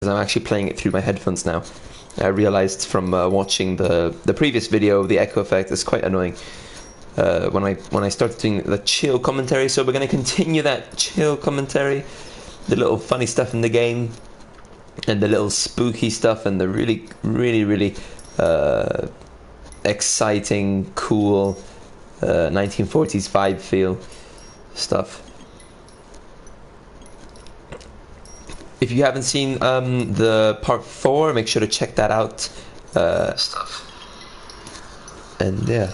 I'm actually playing it through my headphones now. I realized from watching the previous video, the echo effect is quite annoying when I started doing the chill commentary. So we're going to continue that chill commentary, the little funny stuff in the game, and the little spooky stuff, and the really exciting, cool 1940s vibe feel stuff. If you haven't seen the part 4, make sure to check that out. Stuff. And yeah.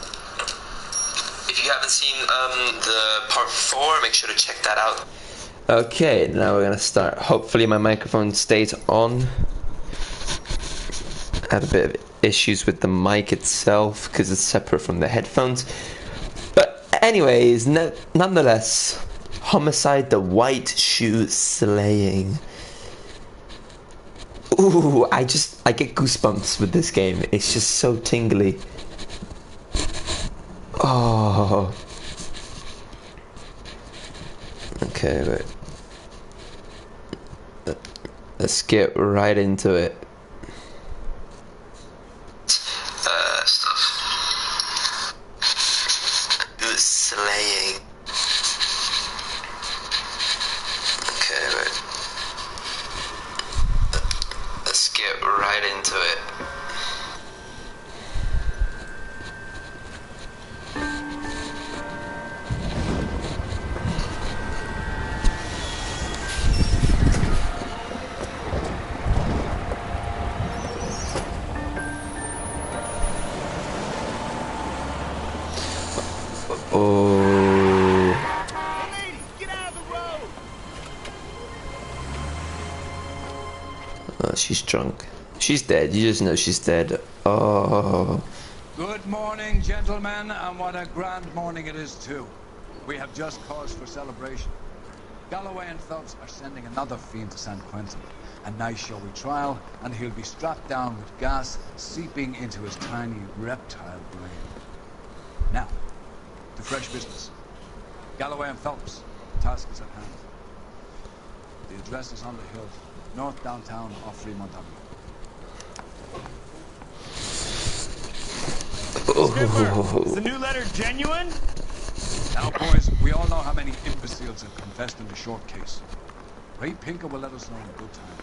If you haven't seen the part 4, make sure to check that out. Okay, now we're gonna start. Hopefully my microphone stays on. I had a bit of issues with the mic itself because it's separate from the headphones. But anyways, nonetheless, Homicide: The White Shoe Slaying. Ooh, I get goosebumps with this game. It's just so tingly. Oh. Okay, wait. Let's get right into it. Stuff. Slaying. Okay, wait. Let's get right into it. Oh. Get out of the road. Oh, she's drunk. She's dead. You just know she's dead. Oh. Good morning, gentlemen, and what a grand morning it is too. We have just cause for celebration. Galloway and Phelps are sending another fiend to San Quentin. A nice showy trial, and he'll be strapped down with gas seeping into his tiny reptile brain. Now, to fresh business. Galloway and Phelps, the task is at hand. The address is on the hill, north downtown off Fremont Avenue. Skipper, is the new letter genuine? Now, boys, we all know how many imbeciles have confessed in the short case. Ray Pinker will let us know in good time.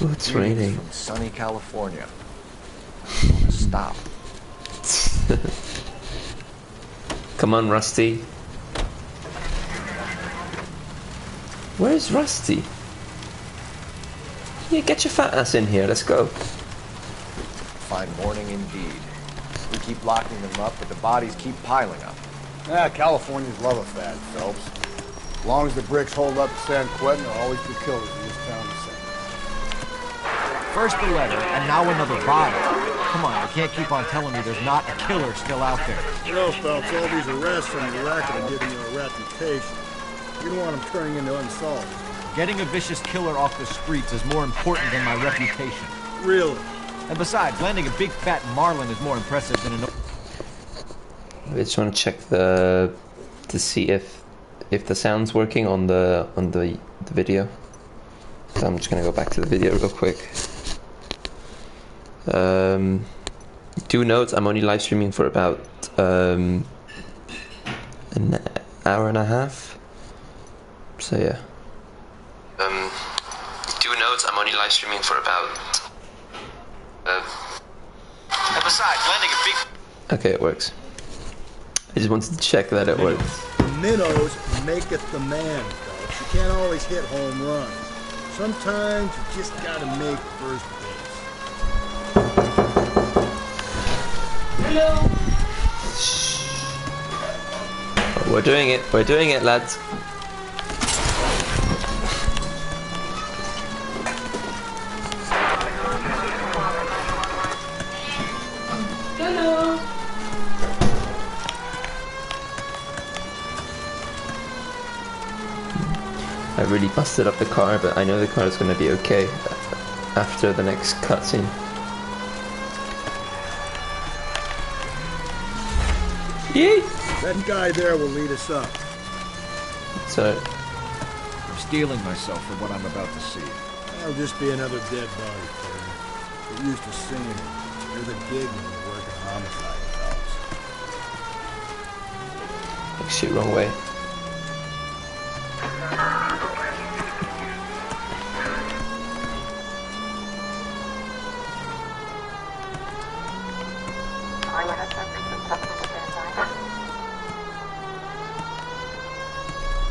Ooh, it's raining. From sunny California. Stop. Come on, Rusty. Where's Rusty? Yeah, get your fat ass in here. Let's go. Fine morning indeed. We keep locking them up, but the bodies keep piling up. Yeah, Californians love a fad, Phelps. As long as the bricks hold up at San Quentin, there'll always be killers in this town to say. First the letter, and now another body. Come on, you can't keep on telling me there's not a killer still out there. You know, Phelps, all these arrests and the racket are giving you a reputation. You don't want them turning into unsolved. Getting a vicious killer off the streets is more important than my reputation. Really? And besides, landing a big fat marlin is more impressive than an... I just want to check to see if the sound's working on the video. So I'm just gonna go back to the video real quick. Do note I'm only live streaming for about an hour and a half. So yeah. Do note I'm only live streaming for about. And besides, landing a big... Okay, it works. I just wanted to check that it works. The minnows maketh the man, Phelps. You can't always hit home runs. Sometimes you just gotta make first base. Hello. We're doing it. We're doing it, lads. Hello. I really busted up the car, but I know the car is going to be okay after the next cutscene. Yay! That guy there will lead us up. So, I'm steeling myself for what I'm about to see. That'll just be another dead body, Carter. Get used to seeing it. You're the gig when you work in homicide jobs. like shit, wrong way.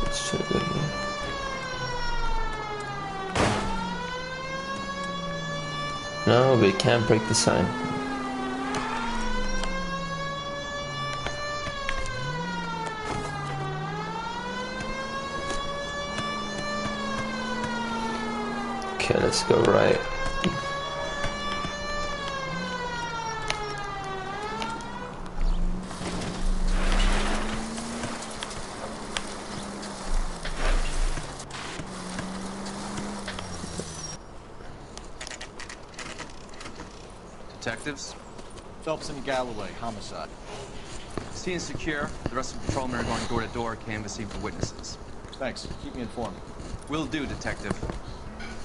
Let's try that one. No, we can't break the sign. Okay, let's go right. Detectives? Phelps and Galloway, homicide. Scene secure. The rest of the patrolmen are going door to door canvassing for witnesses. Thanks. Keep me informed. Will do, Detective.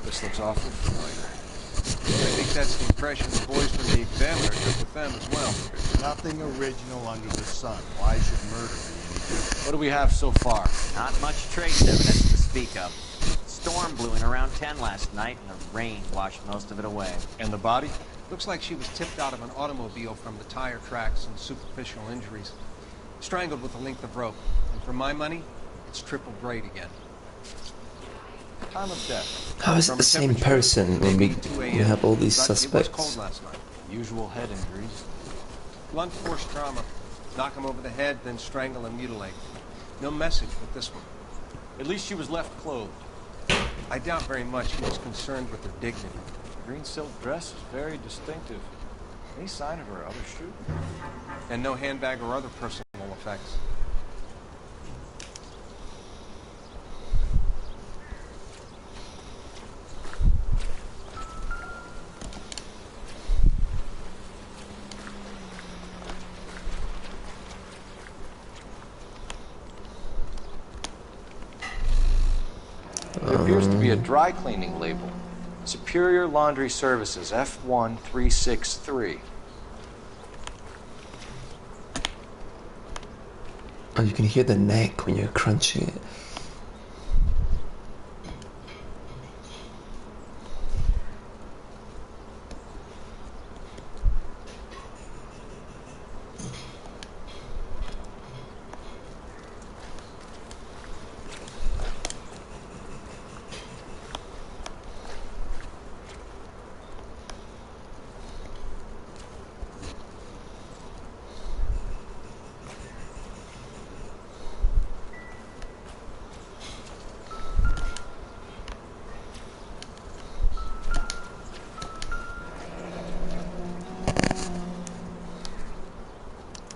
This looks awfully familiar. I think that's the impression the boys from the examiner took with them as well. Nothing original under the sun. Why should murder be any different? What do we have so far? Not much trace evidence to speak of. Storm blew in around 10 last night, and the rain washed most of it away. And the body? Looks like she was tipped out of an automobile from the tire tracks and superficial injuries. Strangled with a length of rope. And for my money, it's triple grade again. Time of death. How is it the same person when we have all these But it was suspects? cold last night. Usual head injuries. Blunt force trauma. Knock him over the head, then strangle and mutilate. No message with this one. At least she was left clothed. I doubt very much he was concerned with her dignity. Green silk dress is very distinctive. Any sign of her other shoe? And no handbag or other personal effects. There appears to be a dry cleaning label. Superior Laundry Services, F1363. Oh, you can hear the neck when you're crunching it.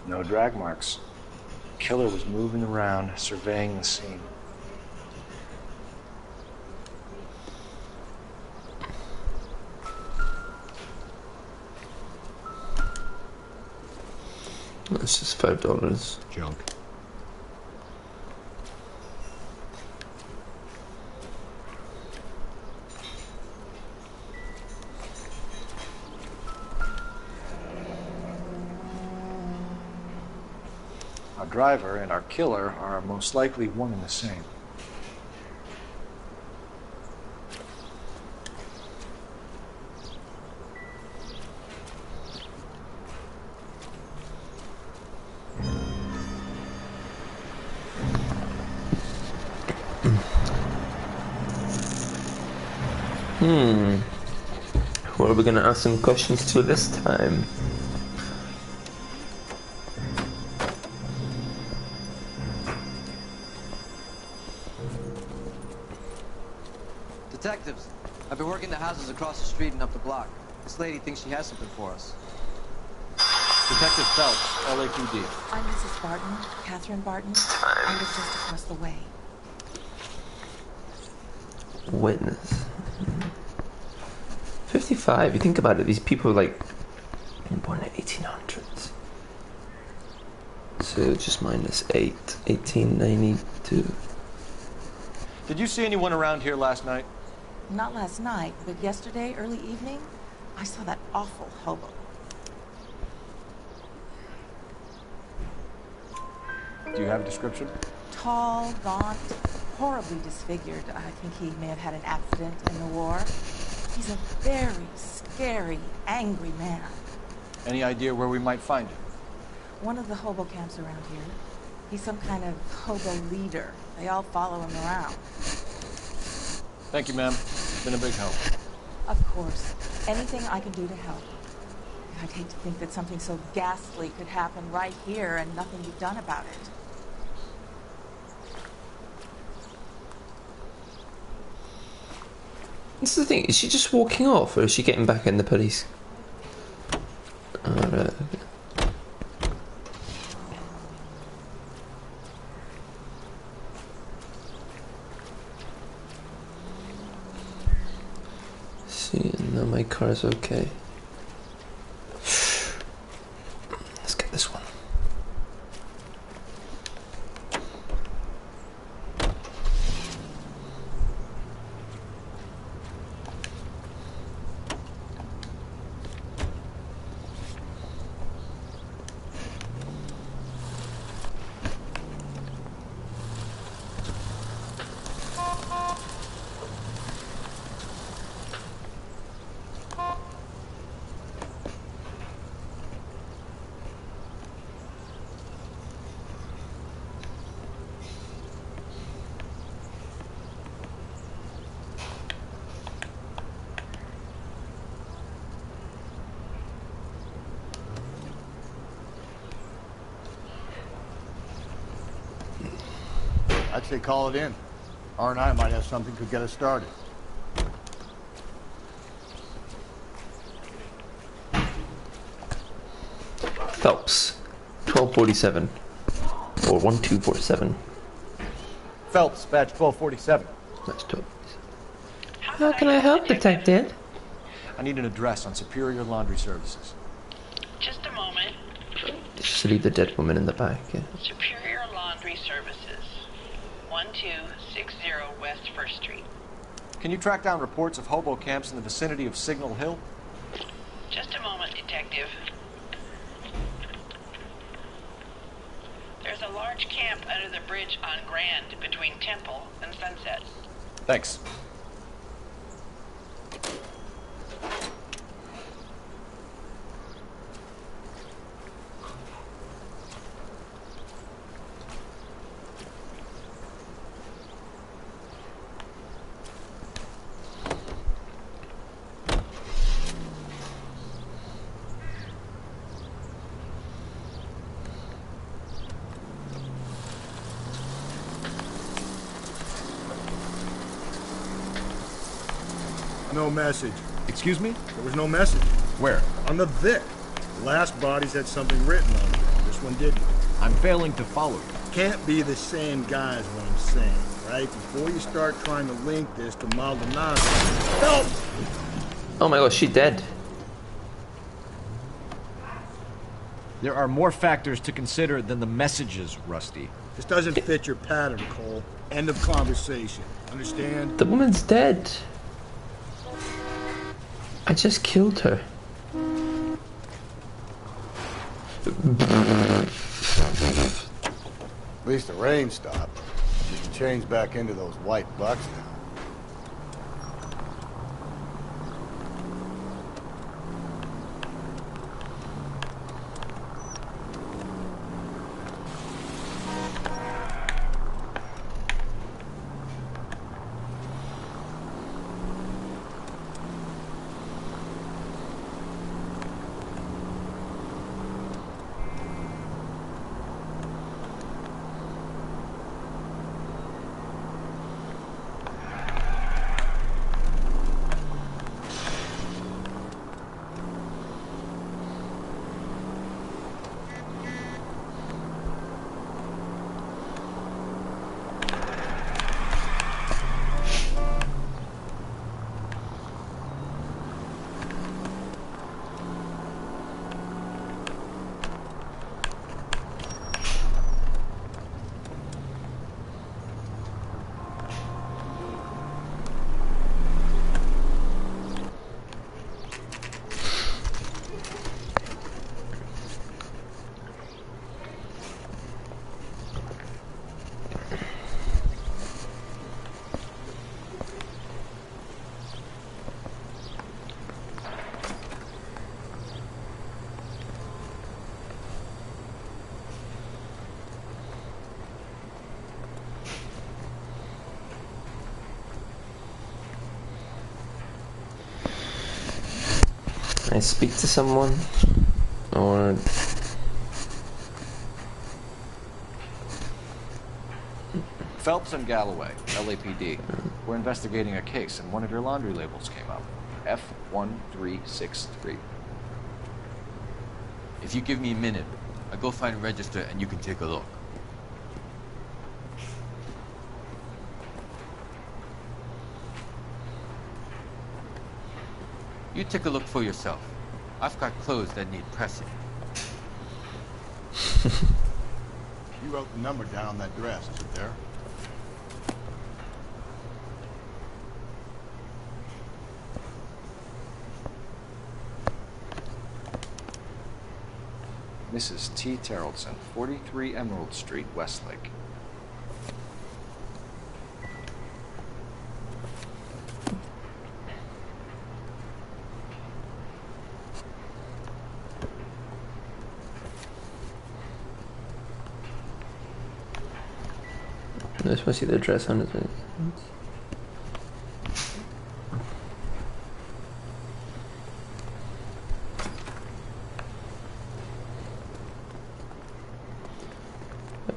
No drag marks. Killer was moving around, surveying the scene. That's just $5. Junk. Our driver and our killer are most likely one and the same. Who are we gonna ask some questions to this time? Detectives, I've been working the houses across the street and up the block. This lady thinks she has something for us. Detective Phelps, LAPD. I'm Mrs. Barton, Catherine Barton. I live just across the way. Witness. 55. You think about it, these people are like born in the 1800s. So just minus 8, 1892. Did you see anyone around here last night? Not last night, but yesterday, early evening, I saw that awful hobo. Do you have a description? Tall, gaunt, horribly disfigured. I think he may have had an accident in the war. He's a very scary, angry man. Any idea where we might find him? One of the hobo camps around here. He's some kind of hobo leader. They all follow him around. Thank you, ma'am. It's been a big help. Of course. Anything I can do to help. I'd hate to think that something so ghastly could happen right here and nothing be done about it. This is the thing, is she just walking off or is she getting back in the police? Alright. See, now my car's okay. Let's get this one. I'd say call it in. R&I might have something could get us started. Phelps, 1247 or 1247. Phelps, badge 1247. That's 12. How can I help, Detective? I need an address on Superior Laundry Services. Just a moment. Just leave the dead woman in the back. Yeah. Superior Laundry Services, 1260 West 1st Street. Can you track down reports of hobo camps in the vicinity of Signal Hill? Just a moment, Detective. There's a large camp under the bridge on Grand between Temple and Sunset. Thanks. No message. Excuse me? There was no message. Where? On the Vic. The last bodies had something written on it. This one didn't. I'm failing to follow you. Can't be the same guy is what I'm saying, right? Before you start trying to link this to Maldonado. Help! Oh my gosh, she's dead. There are more factors to consider than the messages, Rusty. This doesn't fit your pattern, Cole. End of conversation. Understand? The woman's dead. I just killed her. At least the rain stopped. You can change back into those white bucks now. speak to someone? Or... Phelps and Galloway, LAPD. We're investigating a case, and one of your laundry labels came up. F1363. If you give me a minute, I'll go find a register and you can take a look. You take a look for yourself. I've got clothes that need pressing. You wrote the number down on that dress, is it there? Mrs. T. Terrellson, 43 Emerald Street, Westlake. I just want to see the address on it.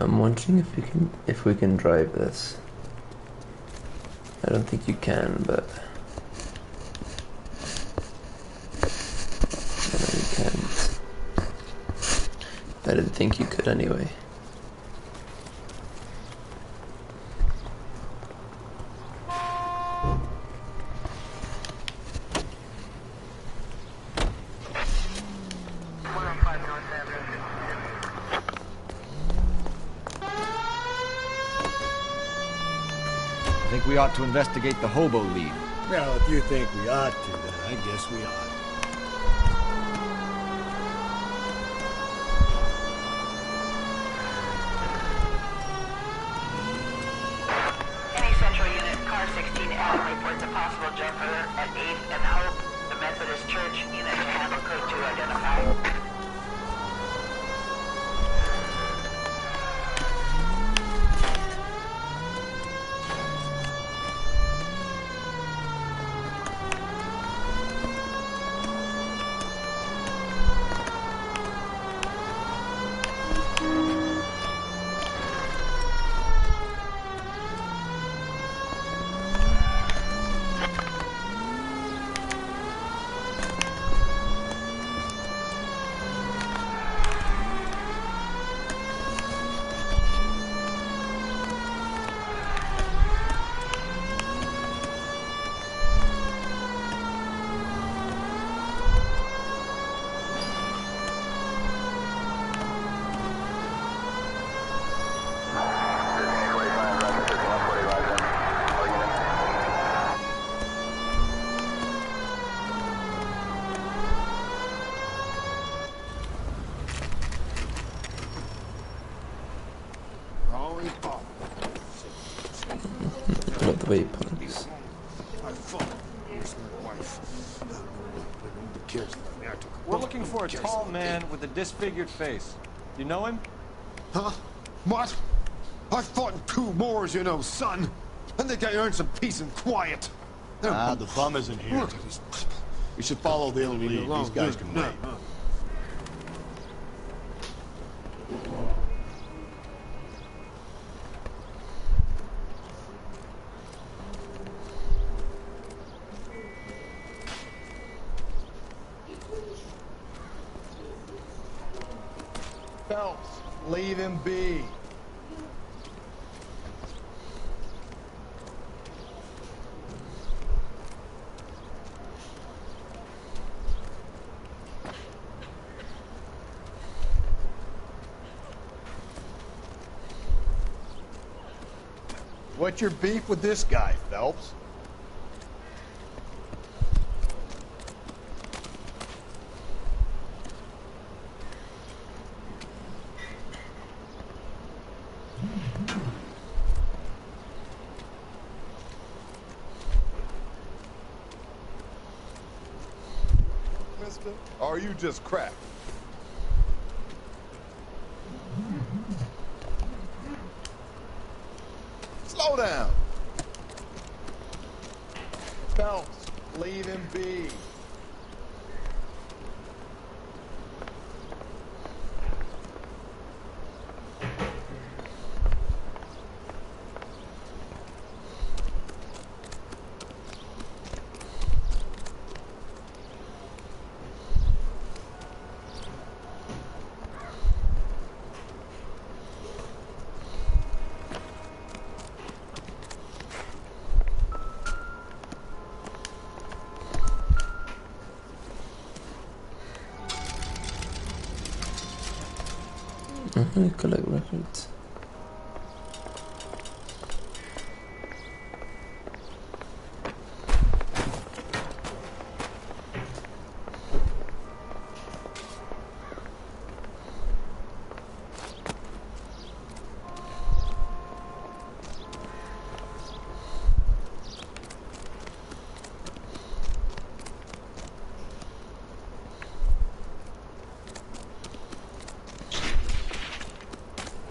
I'm wondering if we can drive this. I don't think you can, but no, you can't. I didn't think you could anyway. I think we ought to investigate the hobo lead. Well, if you think we ought to, then I guess we ought. Any central unit, car 16L reports a possible jumper at 8th and Hope, the Methodist Church unit to handle code 2 identify. About the waypoints. We're looking for a tall man with a disfigured face. You know him? Huh? What? I fought in 2 wars, you know, son. I think I earned some peace and quiet. Ah, the bum isn't here. We should follow the lead. These guys can wait. Phelps, leave him be. What's your beef with this guy, Phelps? Mister, or are you just crack? Slow down. Phelps, leave him be. Collect records.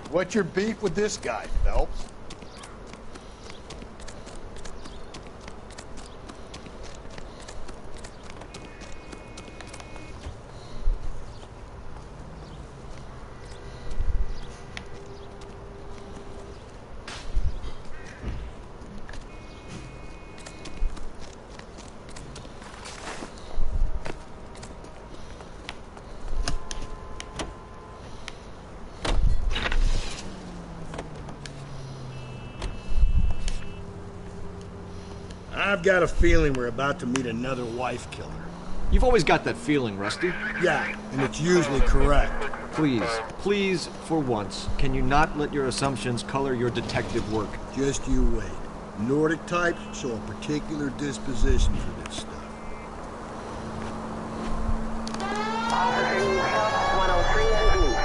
What's your beef with this guy, Phelps? I've got a feeling we're about to meet another wife killer. You've always got that feeling, Rusty. Yeah, and it's usually correct. Please, for once, can you not let your assumptions color your detective work? Just you wait. Nordic types show a particular disposition for this stuff. Officer needs help, 103 and east.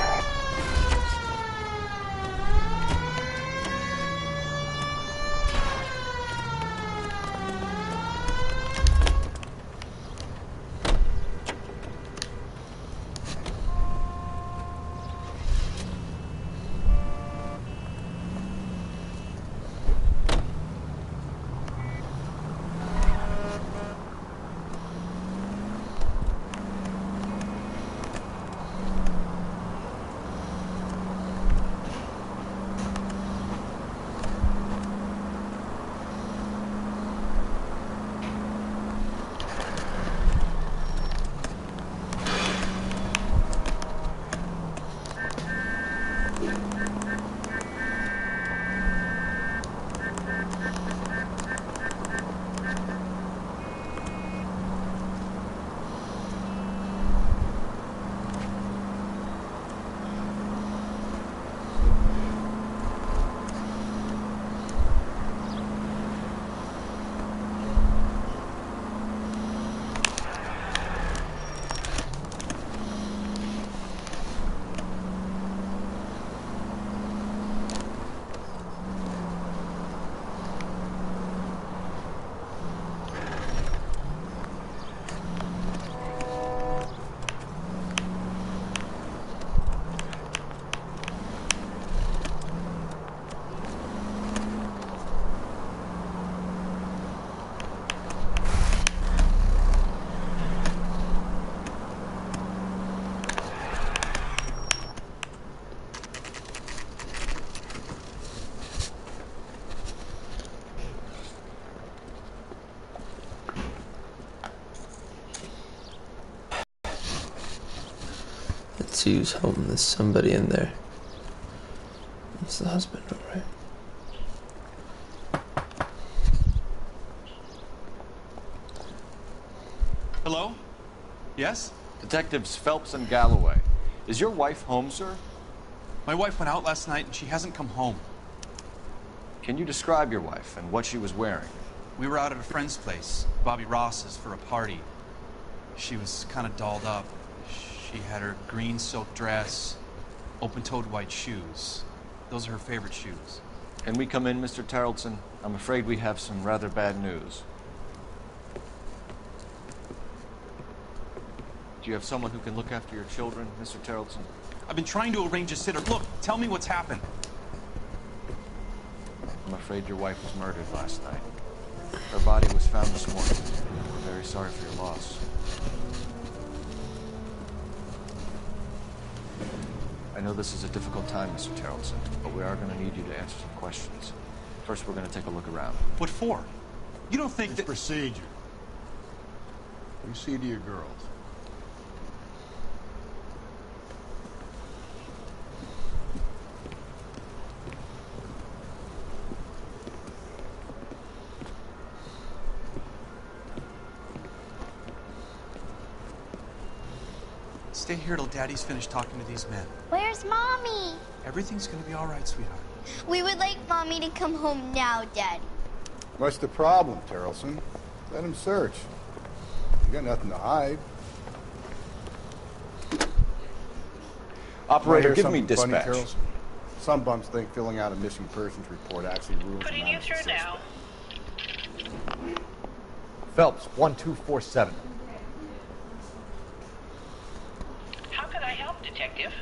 Let's see who's home. There's somebody in there. It's the husband, alright. Hello? Yes? Detectives Phelps and Galloway. Is your wife home, sir? My wife went out last night and she hasn't come home. Can you describe your wife and what she was wearing? We were out at a friend's place, Bobby Ross's, for a party. She was kind of dolled up. She had her green silk dress, open-toed white shoes. Those are her favorite shoes. Can we come in, Mr. Tarleton? I'm afraid we have some rather bad news. Do you have someone who can look after your children, Mr. Tarleton? I've been trying to arrange a sitter. Look, tell me what's happened. I'm afraid your wife was murdered last night. Her body was found this morning. We're very sorry for your loss. I know this is a difficult time, Mr. Tarleton, but we are going to need you to answer some questions. First, we're going to take a look around. What for? You don't think It's that... procedure. You see to your girls. Stay here till Daddy's finished talking to these men. Where's Mommy? Everything's gonna be all right, sweetheart. We would like Mommy to come home now, Daddy. What's the problem, Terrelson? Let him search. You got nothing to hide. Operator, give me Something funny, dispatch. Terrelson? Some bums think filling out a missing persons report actually rules them out as a suspect. Phelps, 1247. How can I help, Detective?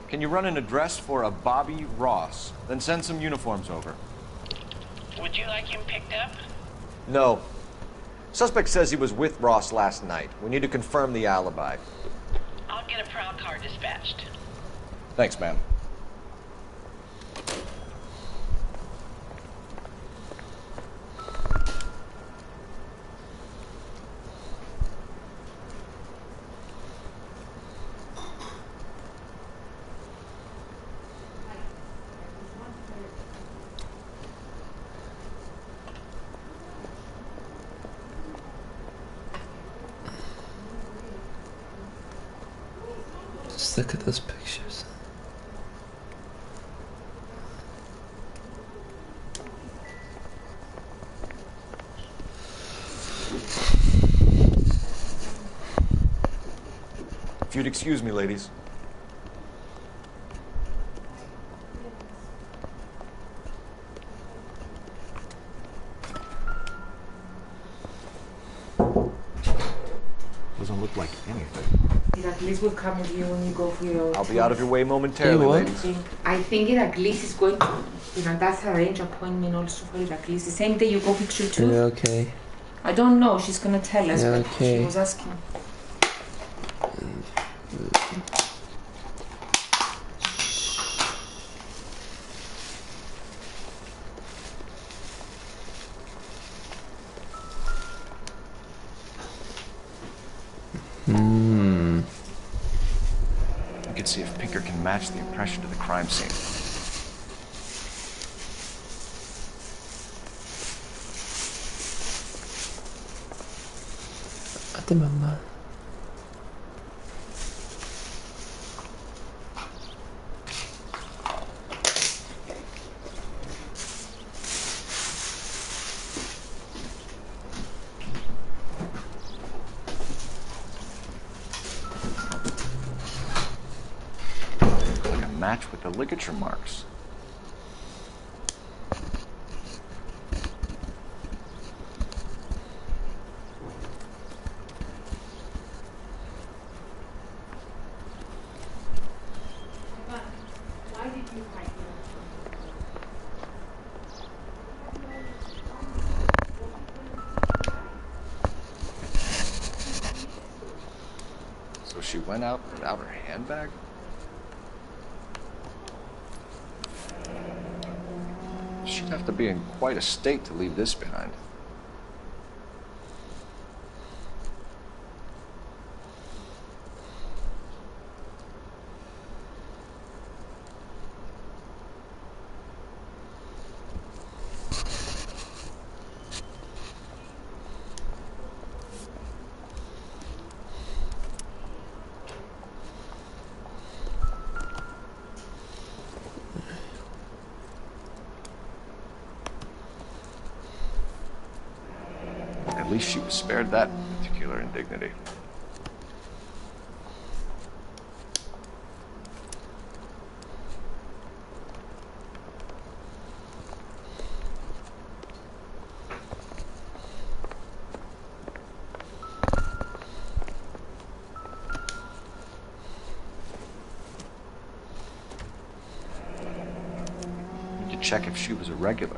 Can you run an address for a Bobby Ross? Then send some uniforms over. Would you like him picked up? No. Suspect says he was with Ross last night. We need to confirm the alibi. I'll get a prowl car dispatched. Thanks, ma'am. Just look at those pictures. If you'd excuse me, ladies. Doesn't look like anything. Heracles will come with you when you go for your... I'll be out of your way momentarily, ladies. I think Heracles is going to... that's arrange appointment also for Heracles. The same day you go picture 2. Yeah, okay. I don't know. She's going to tell us, Yeah, but okay. she was asking. We could see if Pinker can match the impression to the crime scene. Hadi mamma. Like a match with the ligature marks. So she went out without her handbag? She'd have to be in quite a state to leave this behind. At least she was spared that particular indignity. Need to check if she was a regular.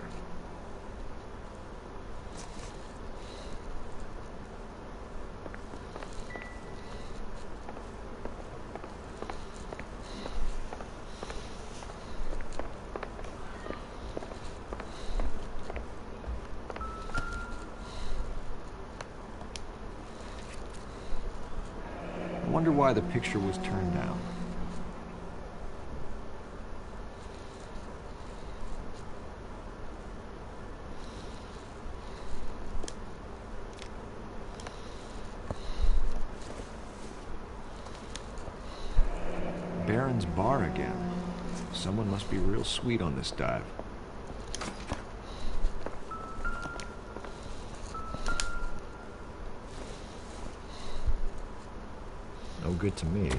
I wonder why the picture was turned down. Baron's bar again. Someone must be real sweet on this dive. No good to me.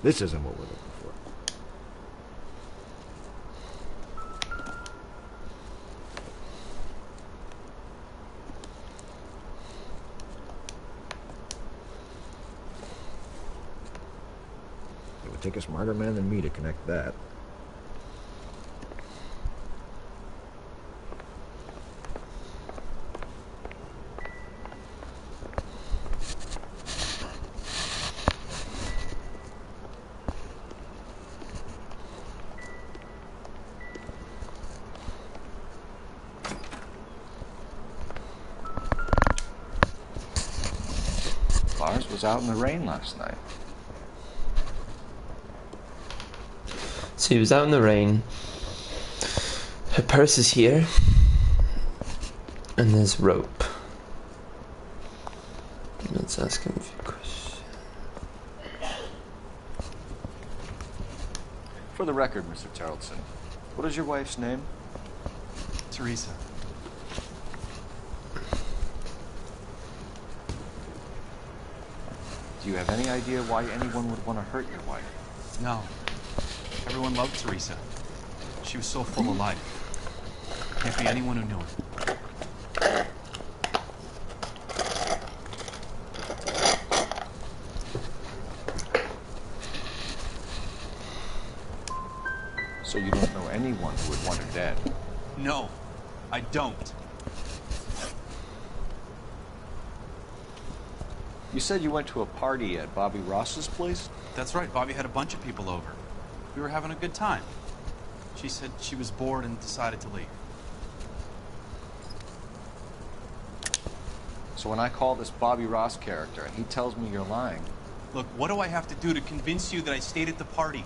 This isn't what we're looking for. It would take a smarter man than me to connect that. Lars was out in the rain last night. So he was out in the rain. Her purse is here. And there's rope. Let's ask him a few questions. For the record, Mr. Tarleton, what is your wife's name? Teresa. Do you have any idea why anyone would want to hurt your wife? No. Everyone loved Teresa. She was so full of life. Can't be anyone who knew her. So you don't know anyone who would want her dead? No, I don't. You said you went to a party at Bobby Ross's place? That's right, Bobby had a bunch of people over. We were having a good time. She said she was bored and decided to leave. So when I call this Bobby Ross character and he tells me you're lying... Look, what do I have to do to convince you that I stayed at the party?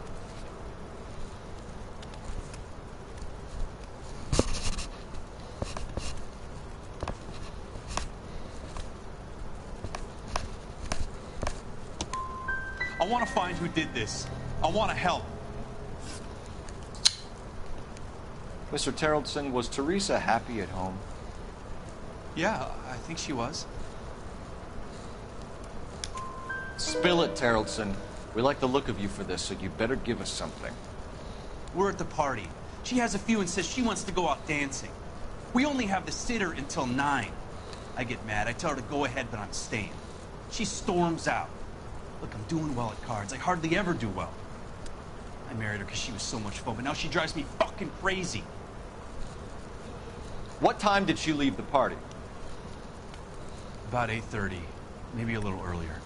I want to find who did this. I want to help. Mr. Tarleton, was Teresa happy at home? Yeah, I think she was. Spill it, Tarleton. We like the look of you for this, so you better give us something. We're at the party. She has a few and says she wants to go out dancing. We only have the sitter until 9. I get mad. I tell her to go ahead, but I'm staying. She storms out. Look, I'm doing well at cards. I hardly ever do well. I married her because she was so much fun, but now she drives me fucking crazy. What time did she leave the party? About 8:30, maybe a little earlier.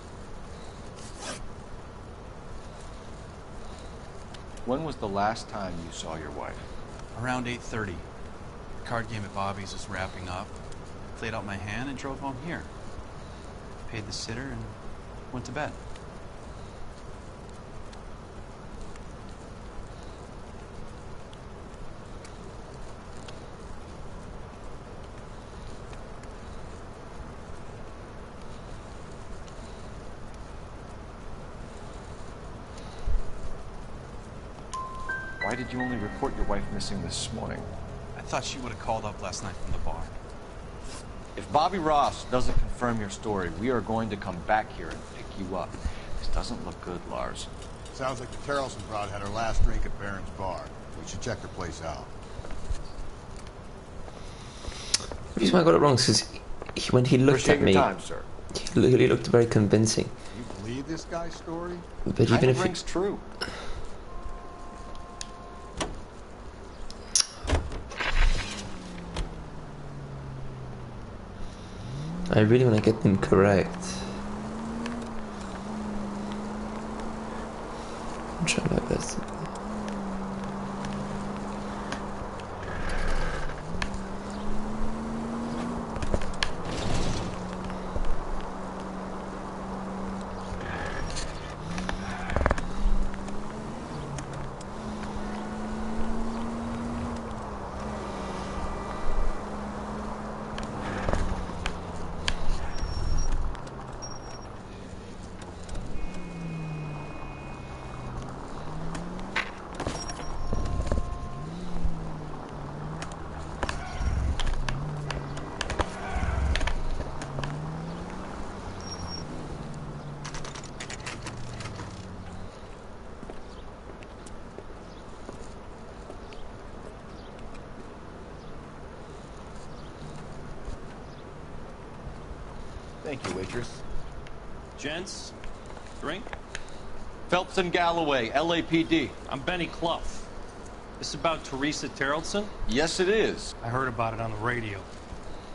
When was the last time you saw your wife? Around 8:30. The card game at Bobby's was wrapping up. Played out my hand and drove home here. Paid the sitter and went to bed. Why did you only report your wife missing this morning? I thought she would have called up last night from the bar. If Bobby Ross doesn't confirm your story, we are going to come back here and pick you up. This doesn't look good, Lars. Sounds like the Tarleton broad had her last drink at Baron's bar. We should check her place out. The reason why I got it wrong is because when he looked at me, time, sir. he looked very convincing. You believe this guy's story? But even if rings true. I really want to get them correct. I'm trying my best. Thank you, waitress. Gents, drink? Phelps and Galloway, LAPD. I'm Benny Clough. This about Teresa Terrellson? Yes, it is. I heard about it on the radio.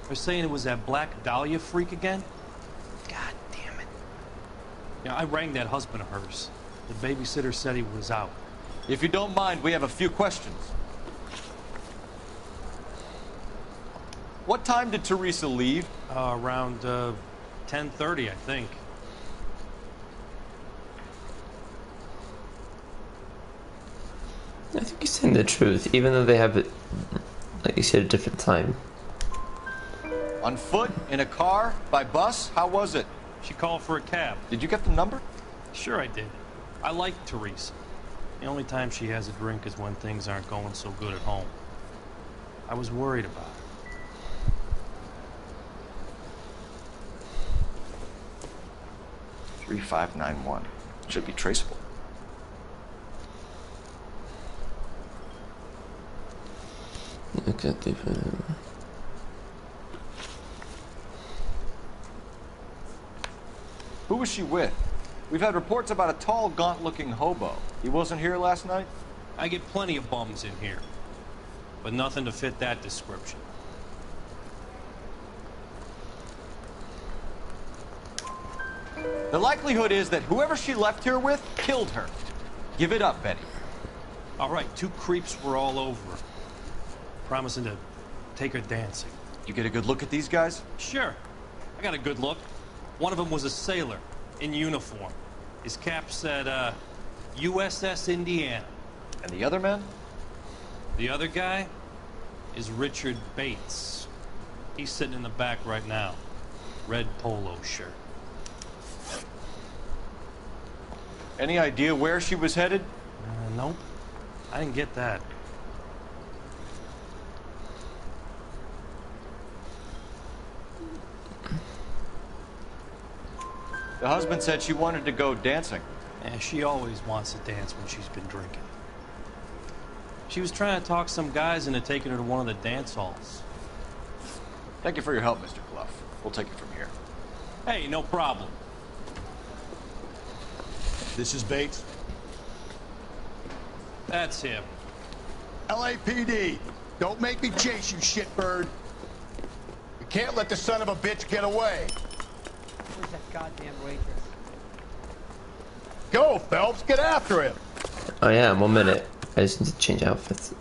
They're saying it was that Black Dahlia freak again? God damn it. Yeah, I rang that husband of hers. The babysitter said he was out. If you don't mind, we have a few questions. What time did Teresa leave? Around 10:30, I think. I think you're saying the truth, even though they have it, like you said, a different time. On foot? In a car? By bus? How was it? She called for a cab. Did you get the number? Sure I did. I like Teresa. The only time she has a drink is when things aren't going so good at home. I was worried about her. 3591. Should be traceable. Okay, Who was she with? We've had reports about a tall, gaunt-looking hobo. He wasn't here last night? I get plenty of bums in here, but nothing to fit that description. The likelihood is that whoever she left here with killed her. Give it up, Betty. All right, two creeps were all over her, promising to take her dancing. You get a good look at these guys? Sure. I got a good look. One of them was a sailor in uniform. His cap said, USS Indiana. And the other man? The other guy is Richard Bates. He's sitting in the back right now. Red polo shirt. Any idea where she was headed? Nope. I didn't get that. The husband said she wanted to go dancing. Yeah, she always wants to dance when she's been drinking. She was trying to talk some guys into taking her to one of the dance halls. Thank you for your help, Mr. Clough. We'll take it from here. Hey, no problem. This is Bates. That's him. LAPD, don't make me chase you, shitbird. You can't let the son of a bitch get away. Where's that goddamn waitress? Go, Phelps, get after him. Oh yeah, 1 minute. I just need to change outfits.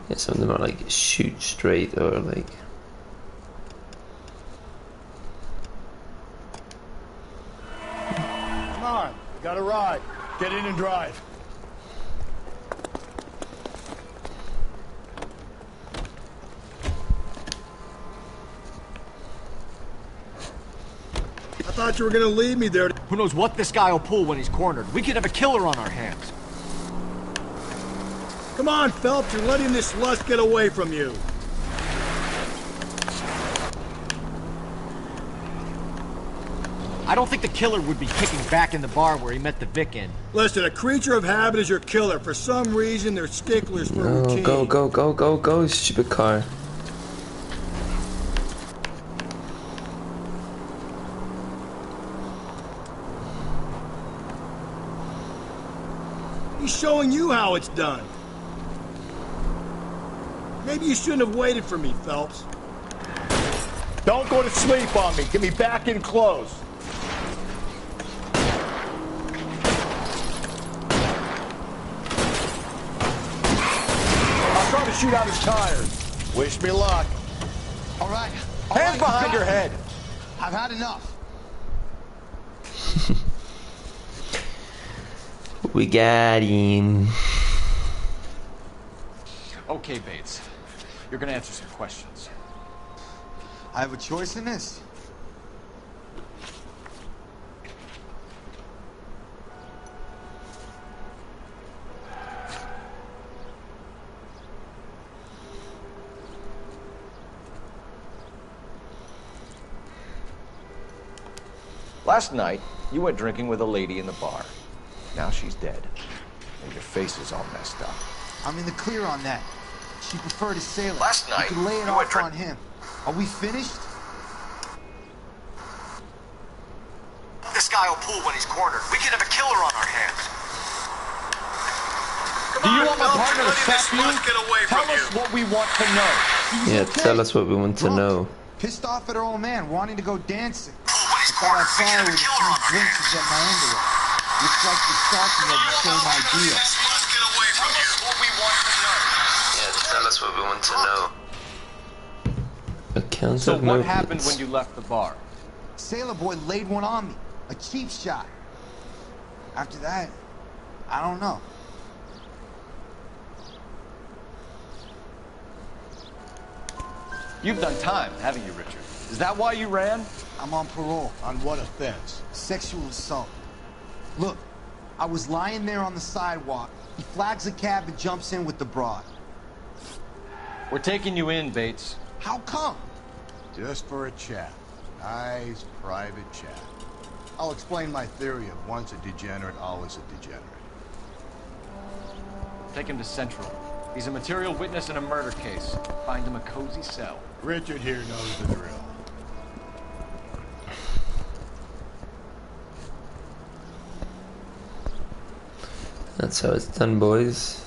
Yeah, some of them are like shoot straight or like. Come on, we got a ride. Get in and drive. I thought you were gonna leave me there. Who knows what this guy will pull when he's cornered? We could have a killer on our hands. Come on, Phelps, you're letting this lust get away from you. I don't think the killer would be kicking back in the bar where he met the Vic in. Listen, a creature of habit is your killer. For some reason, they're sticklers for routine. Go, stupid car. He's showing you how it's done. Maybe you shouldn't have waited for me, Phelps. Don't go to sleep on me. Get me back in close. shoot out his tires. Wish me luck. All right. Hands behind your head. I've had enough. We got him. Okay, Bates. You're gonna answer some questions. I have a choice in this. Last night, you went drinking with a lady in the bar. Now she's dead. And your face is all messed up. I'm in the clear on that. She preferred a sailor. Last night, you can lay it you off went on him. Are we finished? This guy will pull when he's cornered. We could have a killer on our hands. Do you want my partner to trap you? Tell us what we want to know. Yeah, tell us what we want to know. Pissed off at her old man, wanting to go dancing. I thought I'd fire with a few drinks and get my underwear. Looks like the stalking had the same idea. Yeah, tell us what we want to know. Accounts So of what movements. happened when you left the bar? Sailor boy laid one on me. A cheap shot. After that, I don't know. You've done time, haven't you, Richard? Is that why you ran? I'm on parole. On what offense? Sexual assault. Look, I was lying there on the sidewalk. He flags a cab and jumps in with the broad. We're taking you in, Bates. How come? Just for a chat. Nice, private chat. I'll explain my theory of once a degenerate, always a degenerate. Take him to Central. He's a material witness in a murder case. Find him a cozy cell. Richard here knows the drill. That's how it's done, boys.